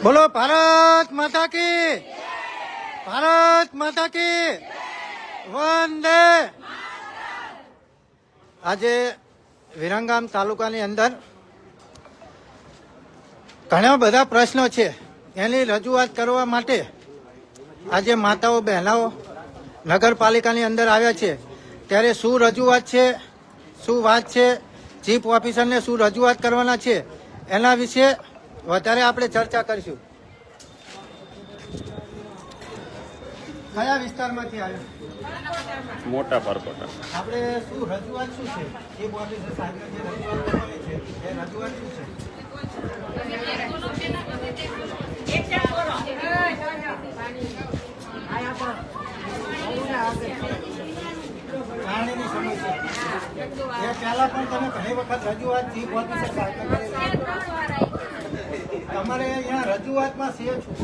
બોલો ભારત માતા કી, ભારત માતા કી, વંદે. આજે વિરંગામ તાલુકાની અંદર ઘણા બધા પ્રશ્નો છે, એની રજૂઆત કરવા માટે આજે માતાઓ બહેનાઓ નગરપાલિકાની અંદર આવ્યા છે. ત્યારે શું રજૂઆત છે, શું વાત છે, ચીફ ઓફિસરને શું રજૂઆત કરવાના છે, એના વિશે વધારે આપણે ચર્ચા કરીશું. કયા વિસ્તારમાંથી આવ્યો? મોટા પરકોટા. આપણે શું રજૂઆત શું છે? ચીફ ઓફિસર સાહેબને જે રજૂઆત કરવાની છે એ રજૂઆત શું છે? પાણીની સમસ્યા એ પહેલા પણ તમે ઘણી વખત રજૂઆત ચીફ ઓફિસર સાહેબને કરેલી. તમારે અહીંયા રજૂઆતમાં છે શું?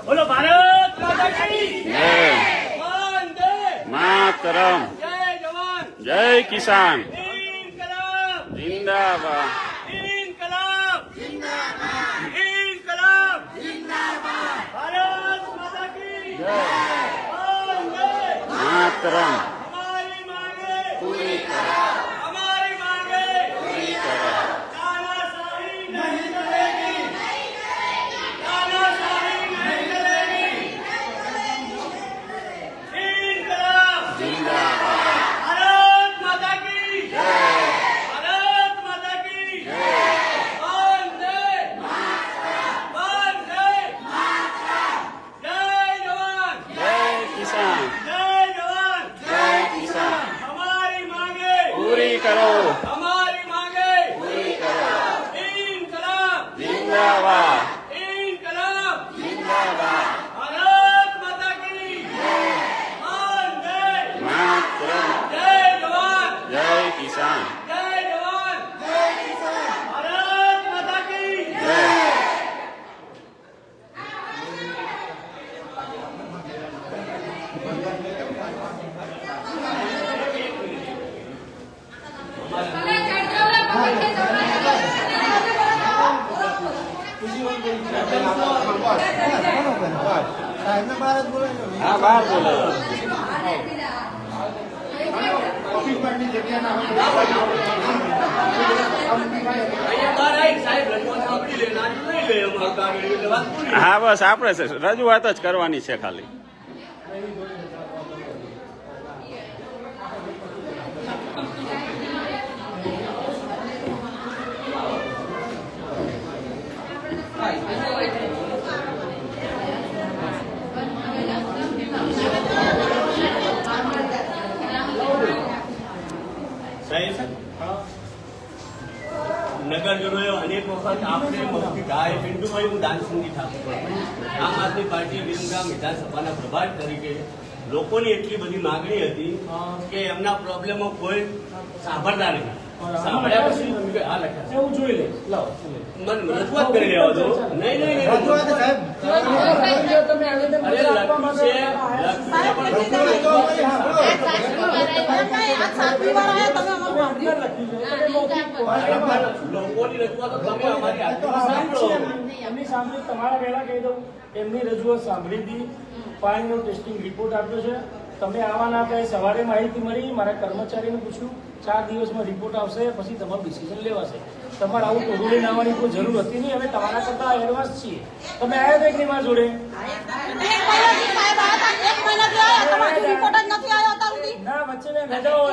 બોલો ભારત માતા કી જય વંદે માતરમ. જય જવાન જય કિસાન. ઇન્કલાબ જિંદાબાદ. ઇન્કલાબ જિંદાબાદ ઇન્કલાબ જિંદાબાદ ભારત માતા કી જય વંદે માતરમ. हमारी मांगे પૂરી કરો. हमारी मांगे પૂરી કરો. तानाशाही नहीं चलेगी तानाशाही नहीं चलेगी इनकलाब જિંદાબાદ. भारत माता की भारत माता की वंदे वंदे जय जवान જય કિસાન. जय जवान જય કિસાન. हमारी मांगे પૂરી કરો. हमारी मांगे પૂરી કરો. इनकलाब જિંદાબાદ. इनकलाब જિંદાબાદ. भारत माता की वंदे માતરમ. जय जवान જય કિસાન. जय जवान जय किसान भारत माता की જય. સાહેબને બહાર જ બોલાવ્યો. હા, બહાર બોલાવો. હા, બસ આપણે રજૂઆત જ કરવાની છે ખાલી. નગરજનોએ અનેક વખત આપણે મસ્તી ગાય પિન્ટુભાઈ હું દાનસિંહજી ઠાકોર આમ આદમી પાર્ટીએ વિરમગામ વિધાનસભાના પ્રભારી તરીકે લોકોની એટલી બધી માગણી હતી કે એમના પ્રોબ્લેમો કોઈ સાંભળતા નહીં. સાંભળ્યા પછી આ લખ્યા એવું જોઈ લે લાવો મને રજૂઆત કરી લેવા દો. નહીં નહીં નહીં રજૂઆત સાહેબ તમે આવેદન અરે લખ્યું છે લોકોની રજૂઆતો તમે અમારી આજુબાજુ સાંભળો. એમની સાંભળી તમારા પહેલા કહી દઉં એમની રજૂઆત સાંભળી હતી. પાણીનો ટેસ્ટિંગ રિપોર્ટ આપ્યો છે. તમે આવવાના હતા એ સવારે માહિતી મળી. મારા કર્મચારીને પૂછ્યું 4 દિવસમાં રિપોર્ટ આવશે પછી તમારું ડિસિઝન લેવાશે. તમારે આવું ટોળું લઈને આવવાની કોઈ જરૂર હતી નહીં. અમે તમારા કરતાં એડવાન્સ છીએ. તમે આવ્યા હતા એક ની મારા જોડે ના વચ્ચે મેં ભેજાઓ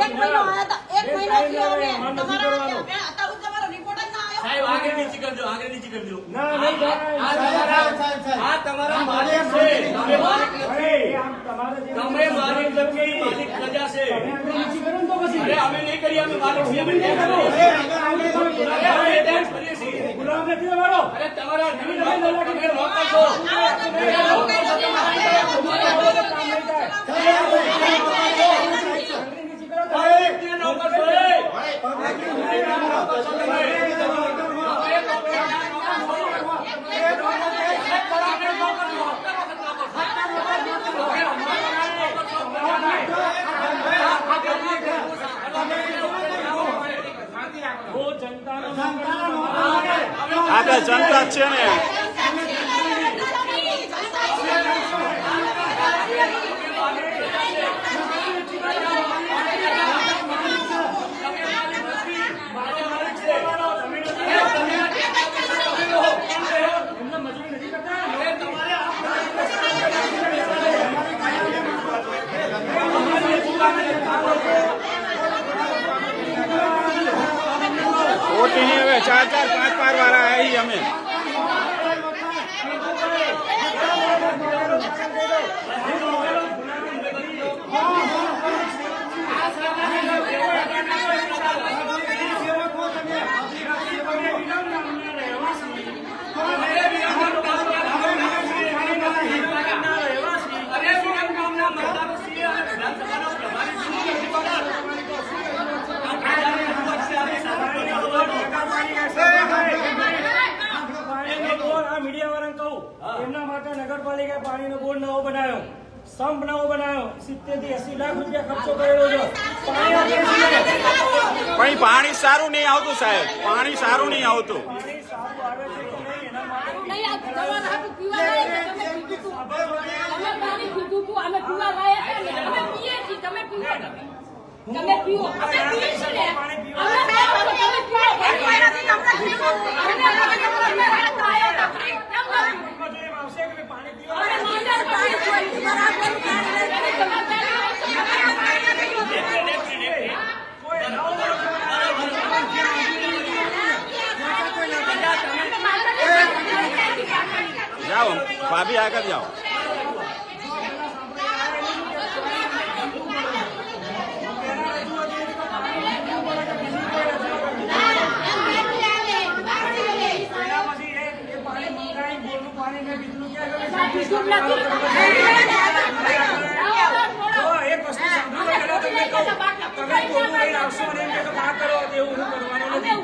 સાહેબ આગળ નીચે કરજો આગળ નીચે કરજો. ના નહીં આ તમારા માલિક છે. તમે માલિક નથી. તમારે તમે માલિક નથી. માલિક પ્રજા છે. અરે અમે નહીં કરીએ. અમે માલિક છીએ. અમે નહીં કરીએ. અમે dance કરીએ છીએ. ગુલામ નથી તમારો અરે તમારા તમે નોકર છો. નોકર છો. આપણે જનતા જ છે ને. ખોટી હવે 4-4, 5-5 વાળા આવી અમે. એમના માટે નગરપાલિકાએ પાણીનો બોર્ડ નવો બનાવ્યો, સંપ નવો બનાવ્યો, 70 થી 80 લાખ રૂપિયા ખર્ચો કરેલો છે. પણ પાણી સારું નહીં આવતું સાહેબ, પાણી સારું નહીં આવતું. પાણી સારું આવે છે કે નહીં એના માટે નહીં આ તમારા હાથ પીવા લાયક તમે પીધું તમે પાણી પીધું તું અમે પીવા લાયક ને અમે પીએ છીએ તમે પીવો તમે પીવો અમે પીએ છીએ અમે પીવો તમે પીવો એક મહિનાથી તમને પીવો અમે રાત આયા હતા આવશે કે પાણી પીવા અમે માંડર પાણી છોડી બરાબર જાઓ ભાભી આગળ જાઓ. એક વસ્તુ સાંભળો પહેલા તમને કહું, તમે કોનું લઈને આવશો અને એમ કે ના કરો એવું હું કરવાનું નથી.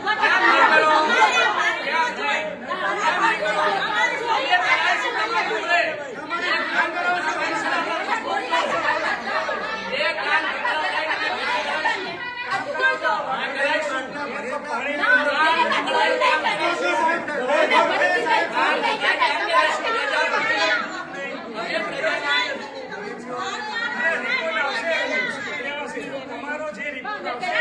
તમારો જે રિપોર્ટ આવશે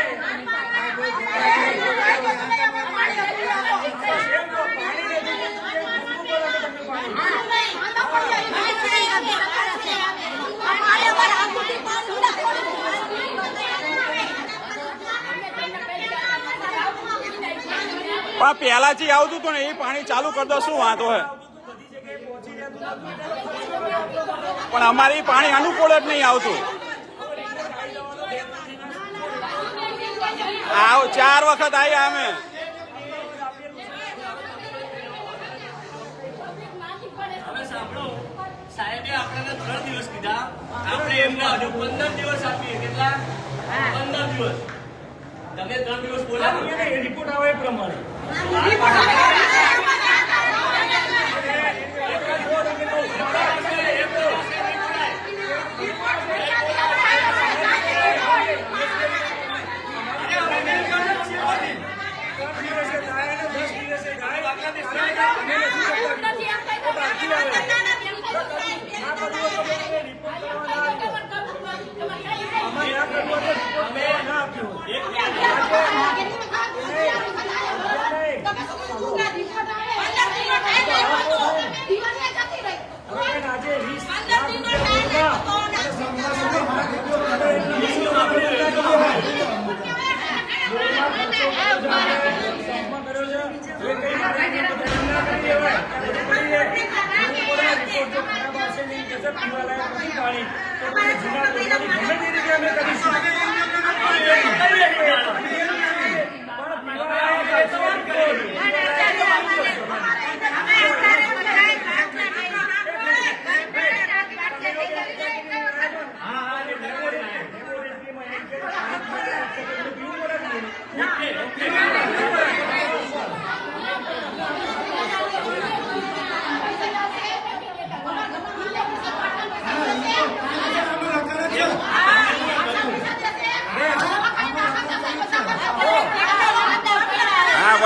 પણ પહેલાથી આવતું હતું ને એ પાણી ચાલુ કરી દો, શું વાંધો હે? પણ અમારી પાણી અનુકૂળ જ નહીં આવતું. આવ 4 વખત આવ્યા અમે. હવે સાંભળો, સાહેબે આપણને 3 દિવસ કીધા, આપણે એમને હજુ 15 દિવસ આપીએ. કેટલા? 15 દિવસ. તમે 3 દિવસ બોલ્યા રિપોર્ટ આવે એ પ્રમાણે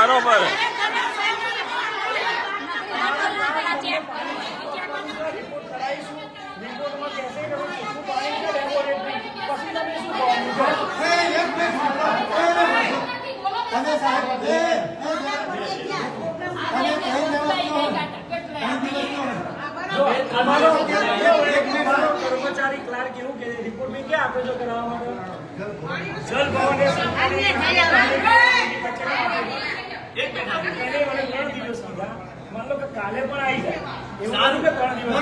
બરોબર. રિપોર્ટ કરાવીશું. રિપોર્ટમાં કહેશે કે ભાઈ કેટલું પાણી છે લેબોરેટરી. પછી તમે શું કર્મચારી ક્લાર્ક એવું કે રિપોર્ટ મેં ક્યાં આપે છો કરાવવા માટે જલ ભવને માન લો કે કાલે પણ આવી જાય એવું કે 3 દિવસ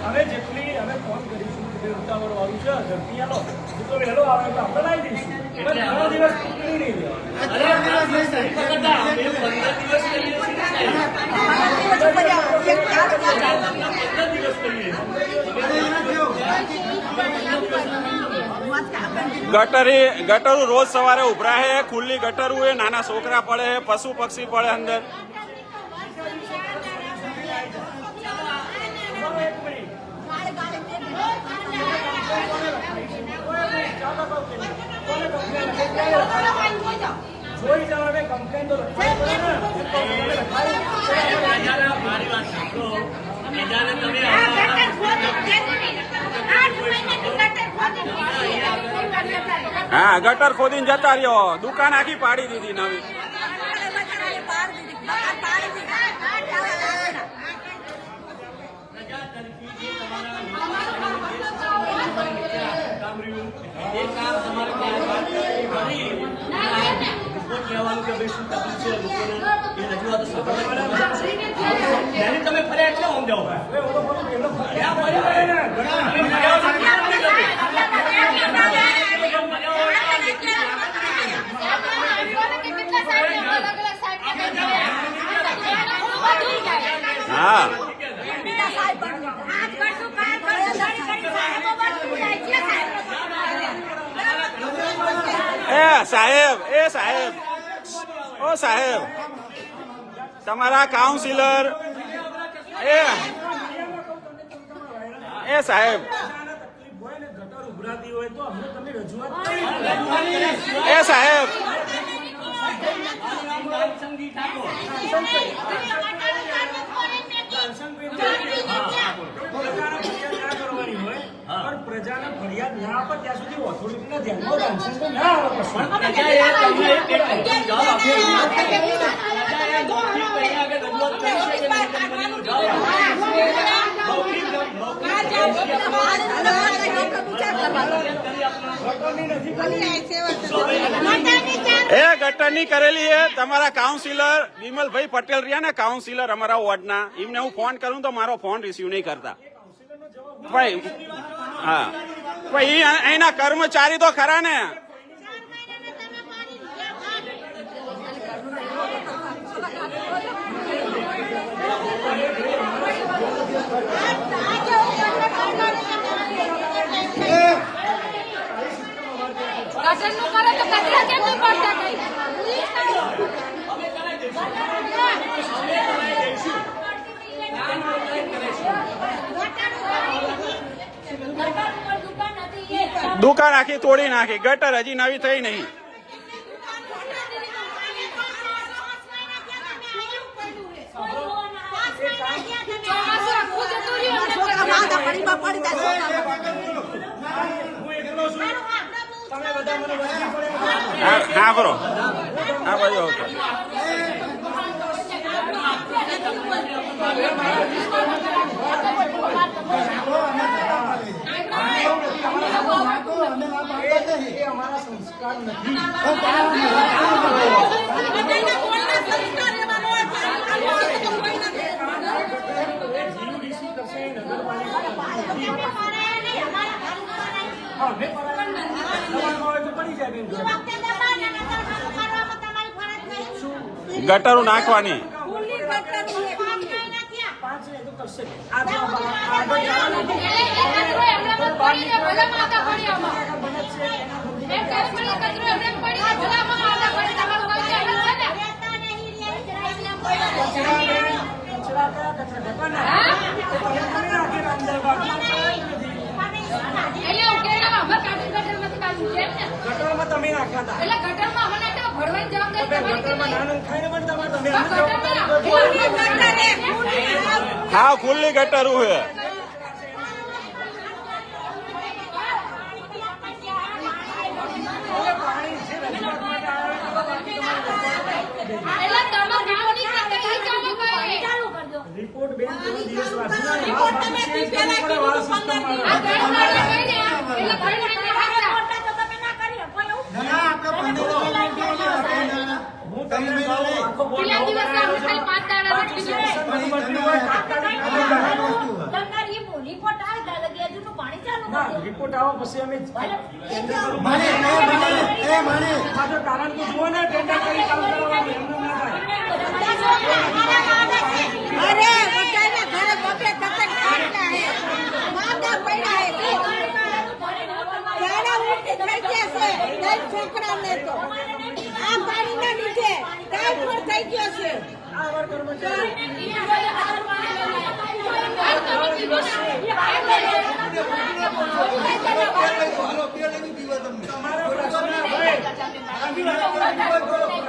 હવે જેટલી અમે ફોન કરીશું કે ઉતાવળ વાળું છે ઝડપી આલો તો વહેલો આવે તો આપણે લાવી દઈશું 3 દિવસ પૂરી નહીં ગટરું રોજ સવારે ઉભરા હે, ખુલ્લી ગટરું હે, નાના છોકરા પડે હે, પશુ પક્ષી પડે અંદર. જોઈ જવા કમ્પ્લેન તો મારી વાત સાંભળો તમે હા, ગટર ખોદીને જતા રહ્યો, દુકાન આખી પાડી દીધી નવી. તમે ફર્યા એટલે આમ જાઓ હા, સાહેબ, ઓ સાહેબ, તમારા કાઉન્સિલર સાહેબ, સાહેબ, પ્રજાને ફરિયાદ ના આપે ત્યાં સુધી ઓથોરિટીના ધ્યાનમાં દાનસન તો ના ગટરની કરેલી હે. તમારા કાઉન્સિલર વિમલભાઈ પટેલ રહ્યા ને, કાઉન્સિલર અમારા વોર્ડના, એમને હું ફોન કરું તો મારો ફોન રિસીવ નહીં કરતા. ભાઈ હા, ભાઈ અહીંના કર્મચારી તો ખરા ને. કચરાનું કરે તો કચરા કેમ નહીં પડતા કઈ? દુકાન આખી તોડી નાખી, ગટર હજી નવી થઈ નહીં. હા બરો હા ભાઈ ઓકે. અમારા સંસ્કાર નથી. ગટરો નાખવાની. ગટરમાં તમે નાખ્યા હતા. એટલે ગટરમાં અમને ભરવાની જવાબદારી ગટરમાં ના નખાઈને પણ તમે જવાબદારી કરજો. હા ખુલ્લી ગટરું છે. રિપોર્ટ બેન કોઈ દિવસ વાંચી રિપોર્ટ તમે પહેલા કીધું 15 દિવસ આ ઘરમાં રહીને એટલે ઘરમાં હું તમને આખો બોર્ડ પેલા દિવસે આપણે ખાલી 5 દાડા રિપોર્ટ આવે ત્યારે લગી હજુ તો પાણી ચાલુ ના રિપોર્ટ આવો પછી અમે પાછળ કારણ તો જુઓ ને ટેન્ડર કરી કામ કરવાનું એમને ના થાય. અરે બધાને ઘરે બપે કતક ખાટલા હે માંદા પડ્યા હે ત્યારે ઉલટી થઈ ગયા છે દસ છોકરાને તો આ પાણીના લીધે ટાઈફોઈડ થઈ ગયો છે. આ વાર કર્મચારી તમારો પ્રશ્ન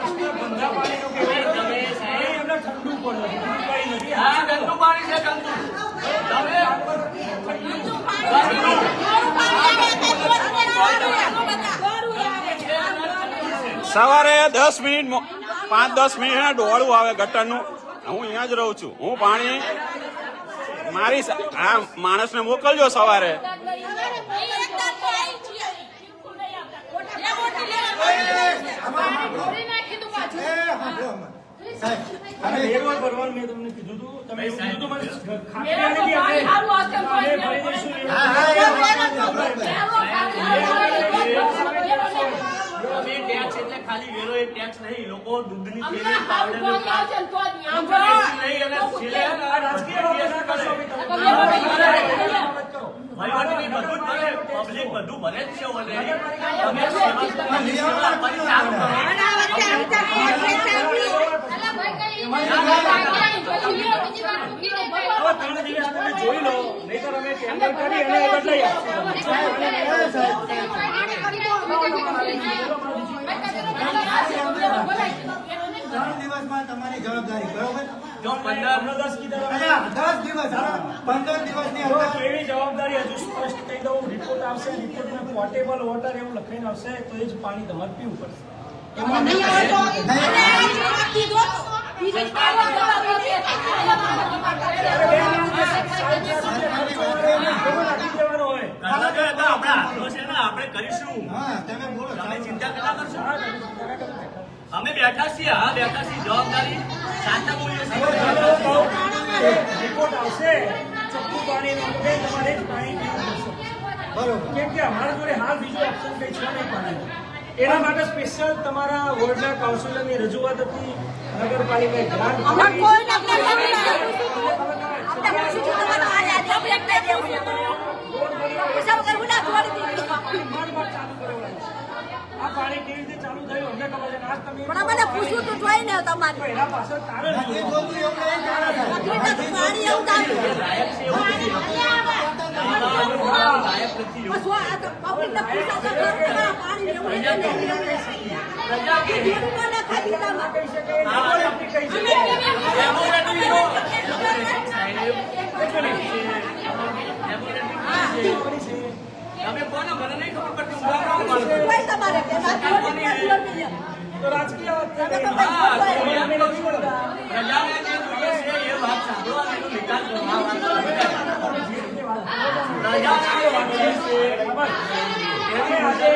ભાઈ ધંધા પાણીનો કહેવાય તમે સાહેબ એમને ઠંડુ પડે કઈ નથી. આ ગંદુ પાણી છે ગંદુ. સવારે 10 મિનિટ 5-10 મિનિટ ડોળું આવે ગટરનું. હું અહીંયા જ રહું છું. હું પાણી મારી આ માણસને મોકલજો સવારે. અને એક વાર ભરવાનું મેં તમને કીધું હતું તમે એવું કીધું હતું મને ખાતરી નથી આપણે ભરી દઈશું. અમે ટેક્સ એટલે ખાલી વેરો એક ટેક્સ નહીં, લોકો દૂધની થેલી, પાવડરનું નહીં અને છેલ્લે આ રાજકીય વાતો ના કરશો બી તમે. વહીવટી બધું જ ભરે, પબ્લિક બધું ભરે જ છે already. અમે સેવા આપવાની ચાલુ કરો. હવે 3 દિવસ તમે જોઈ લો નહીંતર અમે ટેન્ડર કરી અને બદલાઈ દિવસમાં તમારી જવાબદારી બરોબર. જો 15 10 કીધા 10 દિવસ 15 દિવસની અંદર એવી જવાબદારી હજુ સ્પષ્ટ કહી દઉં રિપોર્ટ આવશે રિપોર્ટમાં પોર્ટેબલ વોટર એવું લખાઈને આવશે તો એ જ પાણી તમારે પીવું પડશે. આપણે કરીશું. હા તમે બોલો. તમે ચિંતા કરતા કરશો. અમે બેઠા છીએ. હા બેઠા છીએ. જવાબદારી સાચા બોલીએ છીએ. રિપોર્ટ આવશે ચોખ્ખું પાણી તમારે જ પાણી પીવું પડશે બરોબર. કેમ કે અમારા જોડે હાલ બીજું ઓપ્શન કઈ છે નહીં પાણી. એના માટે સ્પેશિયલ તમારા વોર્ડના કાઉન્સિલરની રજૂઆત હતી નગરપાલિકાએ ગ્રાન્ટ આ પાણી કેવી રીતે ચાલુ થયું અમને ખબર છે. આજ તમે મને પૂછવું તો જોઈ ને તમારે એના પાછળ કારણ જે શું? જોતું એવું નહીં જાણે છે. પાણી એવું ચાલુ લાયક છે એવું નથી. લાયક નથી એવું. પબ્લિકને પૂછા તો ખરું કે આ પાણી એવું કોને ખાધી તમે કહી શકે ડેમોક્રેટિક કહી શકે તમે કોને મને નહીં ખબર પડતી. હું ગામ માણસ છું. કોઈ તમારે કે તો રાજકીય વાત છે. હા, તો એમ કહું છું. પ્રજાને જે જોઈએ છે એ વાત સાંભળો અને એનો નિકાલ કરો. આ વાત પ્રજાને જે જોઈએ છે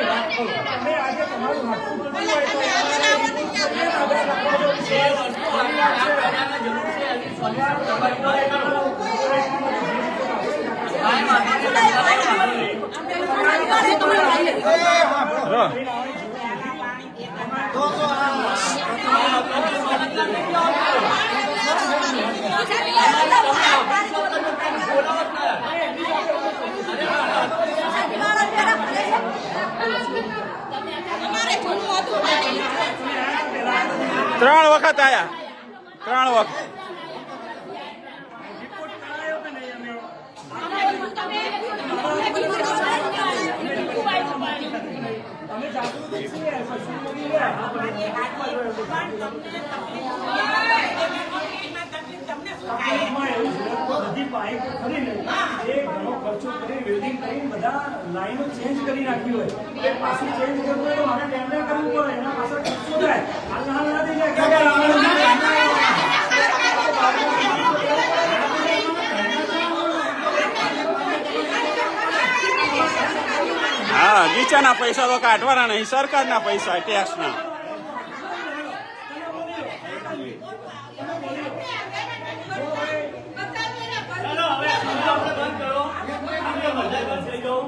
તમે આજે તમારું હાથું બોલવું હોય તો જે વસ્તુ આ પ્રજાને જરૂર છે એની સોલ્યુશન તમારી પાસે કરો. કાંઈ વાંધો નહીં. ત્રણ વખત આયા. 3 વખત. રિપોર્ટ કરાયો કે નહીં અમે તમે જાગૃત તકલીફમાં એવું છે કે બધી પાઇપ ખરીને એ ઘણો ખર્ચો કરી વેલ્ડિંગ કરીને બધા લાઈનો ચેન્જ કરી નાખી હોય એ પાછું ચેન્જ કરવું હોય તો મારે ટેન્ડર કરવું પડે એના પાછળ ખર્ચો થાય હાલ ના થઈ હા, ગીચાના પૈસા તો કાઢવાના નહીં, સરકારના પૈસા ટેક્સના. ચાલો હવે આપણે બંધ કરો. આપણે બધા બંધ થઈ જાઓ.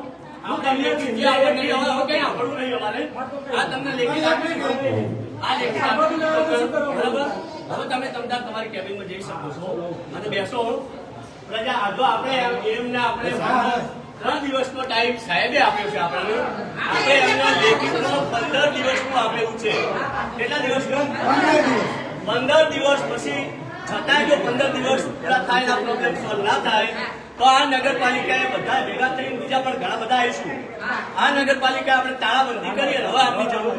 આપણે લેખિત જે આપણે નહીં હવે ક્યાં આપણું નહીં અમારે. આ તમને લેખિત આપી દીધું. આ લેખિત આપી દીધું. બરાબર. હવે તમે તમતાર તમારી કેબિનમાં જઈ શકો છો અને બેસો. પ્રજા આજો આપણે એમને આપણે 3 દિવસનો ટાઈમ સાહેબે આપ્યો છે આપણને. આપણે એમને લેખિતનો 15 દિવસનું આપેલું છે. કેટલા દિવસનું? 15 દિવસ પછી છતાંય જો 15 દિવસ પૂરા થાય આ પ્રોબ્લેમ સોલ્વ ના થાય તો આ નગરપાલિકાએ બધા ભેગા થઈને બીજા પણ ઘણા બધા આવીશું. આ નગરપાલિકા આપણે તાળાબંધી કરીએ હવે આપની જરૂર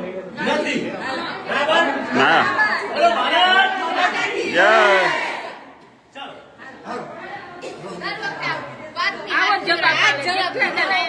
નથી. બરાબર? ના. બોલો ભારત માતા કી જય. જય. ચાલો. આવો જવાબ